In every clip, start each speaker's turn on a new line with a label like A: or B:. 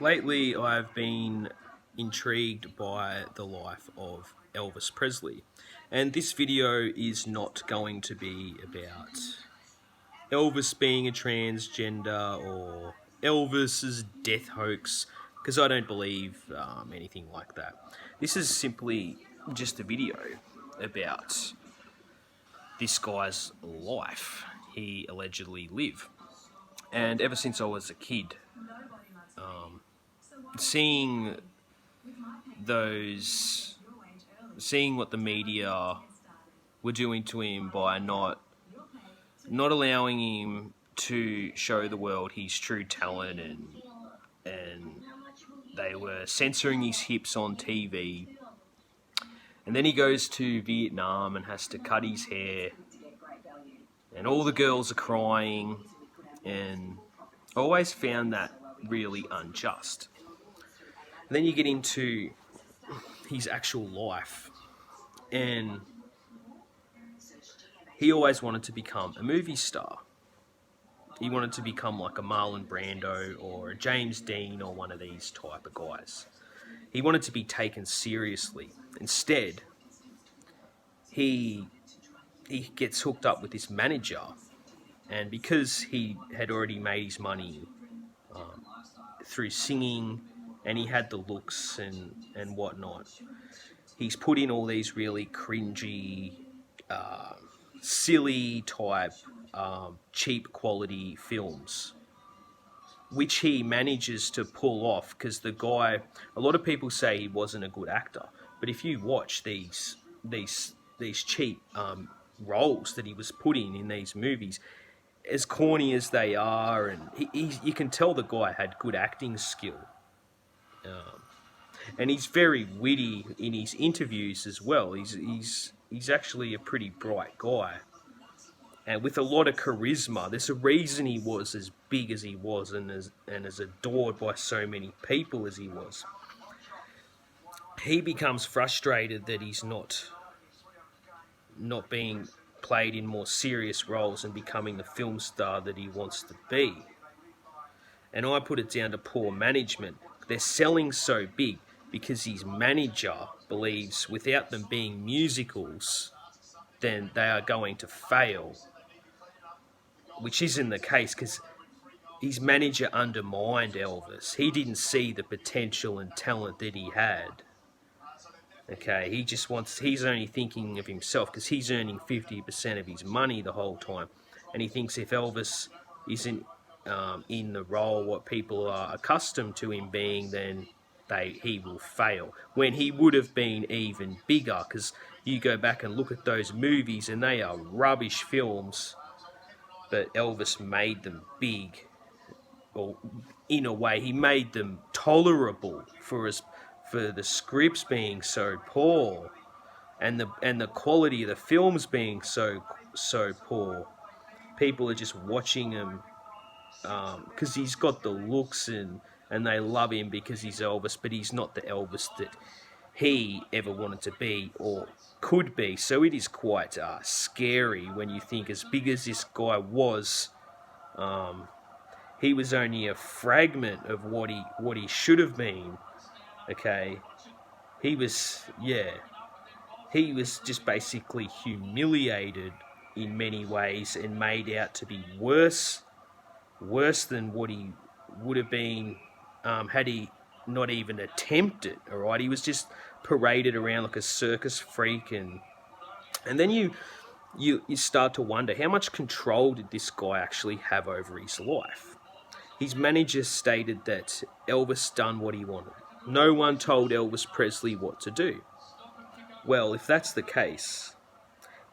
A: Lately, I've been intrigued by the life of Elvis Presley, and this video is not going to be about Elvis being a transgender or Elvis's death hoax, because I don't believe anything like that. This is simply just a video about this guy's life he allegedly lived. And ever since I was a kid, seeing those, seeing what the media were doing to him by not allowing him to show the world his true talent, and they were censoring his hips on TV. And then he goes to Vietnam and has to cut his hair, and all the girls are crying, and I always found that really unjust. And then you get into his actual life, and he always wanted to become a movie star. He wanted to become like a Marlon Brando or a James Dean or one of these type of guys. He wanted to be taken seriously. Instead, he gets hooked up with this manager, and because he had already made his money through singing, and he had the looks and whatnot, he's put in all these really cringy, silly type, cheap quality films, which he manages to pull off, because the guy, a lot of people say he wasn't a good actor, but if you watch these cheap roles that he was putting in these movies, as corny as they are, and you can tell the guy had good acting skill. And he's very witty in his interviews as well. He's actually a pretty bright guy, and with a lot of charisma. There's a reason he was as big as he was, and as adored by so many people as he was. He becomes frustrated that he's not being played in more serious roles and becoming the film star that he wants to be. And I put it down to poor management. They're selling so big because his manager believes without them being musicals, then they are going to fail, which isn't the case, because his manager undermined Elvis. He didn't see the potential and talent that he had. Okay, he's only thinking of himself, because he's earning 50% of his money the whole time. And he thinks if Elvis isn't in the role what people are accustomed to him being, then he will fail. When he would have been even bigger, because you go back and look at those movies and they are rubbish films, but Elvis made them big. Or in a way, he made them tolerable for the scripts being so poor, and the quality of the films being so poor. People are just watching him because he's got the looks, and they love him because he's Elvis, but he's not the Elvis that he ever wanted to be or could be. So it is quite scary when you think, as big as this guy was, he was only a fragment of what he should have been. Okay, he was just basically humiliated in many ways and made out to be worse than what he would have been had he not even attempted. All right, he was just paraded around like a circus freak, and then you start to wonder, how much control did this guy actually have over his life? His manager stated that Elvis done what he wanted. No one told Elvis Presley what to do. Well, if that's the case,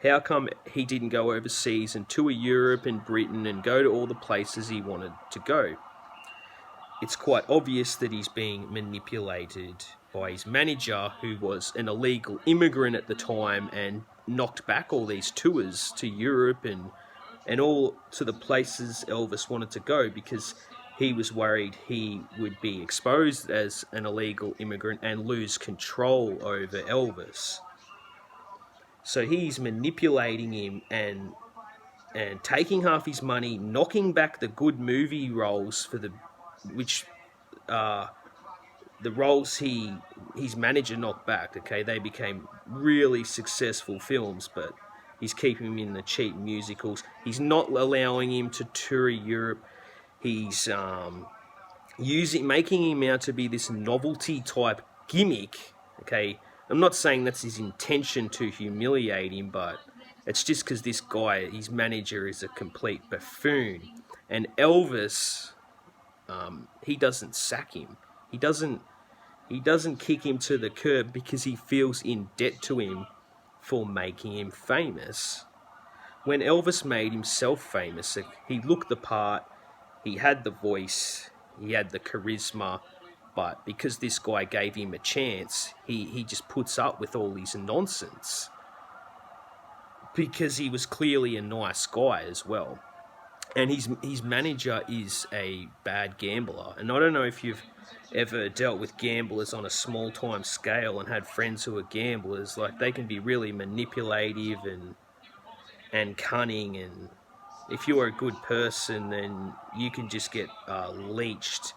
A: how come he didn't go overseas and tour Europe and Britain and go to all the places he wanted to go? It's quite obvious that he's being manipulated by his manager, who was an illegal immigrant at the time and knocked back all these tours to Europe and all to the places Elvis wanted to go, because he was worried he would be exposed as an illegal immigrant and lose control over Elvis. So he's manipulating him and taking half his money, knocking back the good movie roles which the roles his manager knocked back, okay, they became really successful films, but he's keeping him in the cheap musicals. He's not allowing him to tour Europe. He's making him out to be this novelty type gimmick. Okay, I'm not saying that's his intention to humiliate him, but it's just because this guy, his manager, is a complete buffoon. And Elvis, he doesn't sack him. He doesn't. He doesn't kick him to the curb because he feels in debt to him for making him famous. When Elvis made himself famous, he looked the part, he had the voice, he had the charisma, but because this guy gave him a chance, he just puts up with all his nonsense. Because he was clearly a nice guy as well. And his manager is a bad gambler. And I don't know if you've ever dealt with gamblers on a small time scale and had friends who are gamblers. Like, they can be really manipulative and cunning, and if you're a good person, then you can just get leeched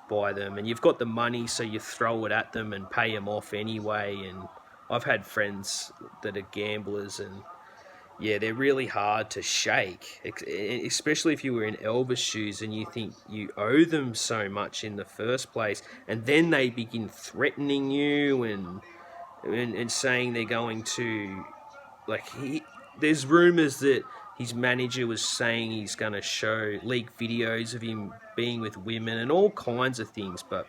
A: by them. And you've got the money, so you throw it at them and pay them off anyway. And I've had friends that are gamblers, and yeah, they're really hard to shake, especially if you were in Elvis' shoes and you think you owe them so much in the first place, and then they begin threatening you and saying they're going to, like, there's rumours that his manager was saying he's going to leak videos of him being with women and all kinds of things, but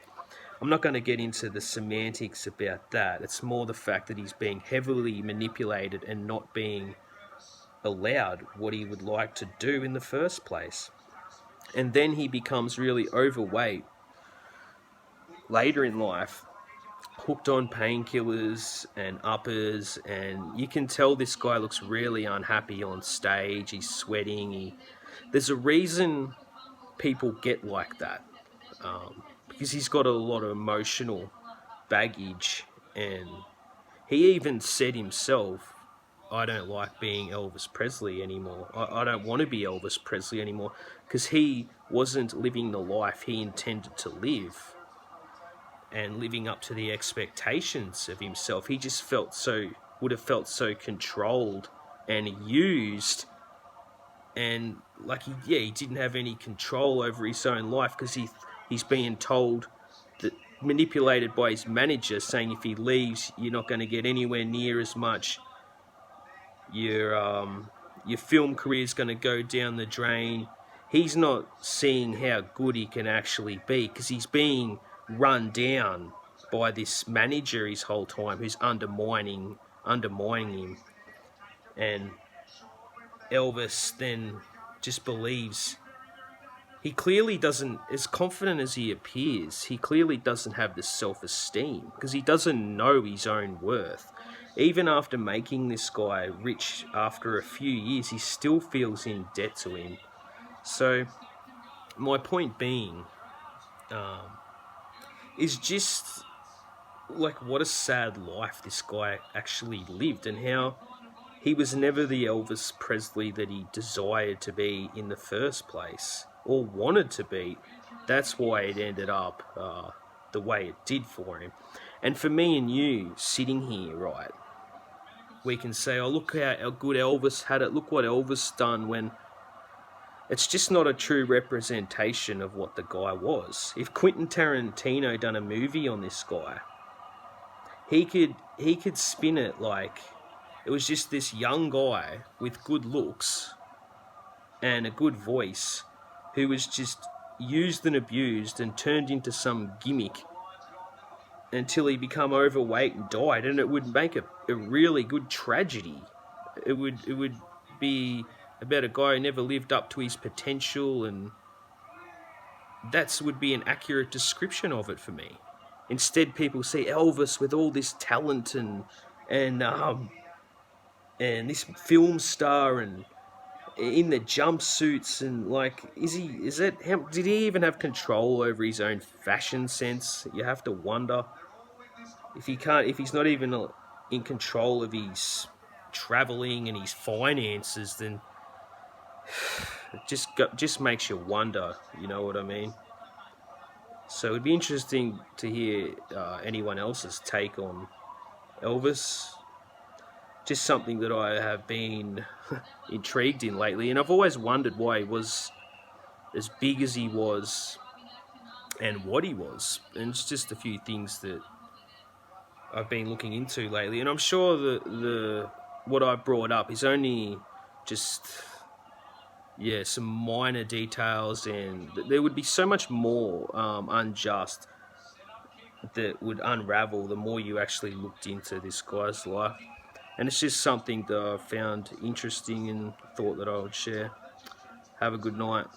A: I'm not going to get into the semantics about that. It's more the fact that he's being heavily manipulated and not being allowed what he would like to do in the first place. And then he becomes really overweight later in life, hooked on painkillers and uppers, and you can tell this guy looks really unhappy on stage. He's sweating. There's a reason people get like that, because he's got a lot of emotional baggage. And he even said himself, I don't like being Elvis Presley anymore. I don't want to be Elvis Presley anymore, because he wasn't living the life he intended to live and living up to the expectations of himself. He just would have felt so controlled and used, and like he didn't have any control over his own life, because he's being told that, manipulated by his manager, saying if he leaves, you're not going to get anywhere near as much. Your film career is going to go down the drain. He's not seeing how good he can actually be, because he's being run down by this manager his whole time, who's undermining him. And Elvis then just believes, he clearly doesn't, as confident as he appears, he clearly doesn't have the self-esteem, because he doesn't know his own worth. Even after making this guy rich after a few years, he still feels in debt to him. So, my point being, is just, like, what a sad life this guy actually lived, and how he was never the Elvis Presley that he desired to be in the first place, or wanted to be. That's why it ended up the way it did for him. And for me and you, sitting here, right, we can say, oh, look how good Elvis had it, look what Elvis done, when it's just not a true representation of what the guy was. If Quentin Tarantino done a movie on this guy, he could spin it like it was just this young guy with good looks and a good voice who was just used and abused and turned into some gimmick until he become overweight and died, and it would make a really good tragedy. It would be about a guy who never lived up to his potential, and that would be an accurate description of it for me. Instead, people see Elvis with all this talent and this film star and in the jumpsuits, and like, did he even have control over his own fashion sense? You have to wonder. If he's not even in control of his travelling and his finances, then it just makes you wonder, you know what I mean? So it'd be interesting to hear anyone else's take on Elvis. Just something that I have been intrigued in lately, and I've always wondered why he was as big as he was and what he was. And it's just a few things that I've been looking into lately, and I'm sure that the what I brought up is only just some minor details, and there would be so much more unjust that would unravel the more you actually looked into this guy's life. And it's just something that I found interesting and thought that I would share. Have a good night.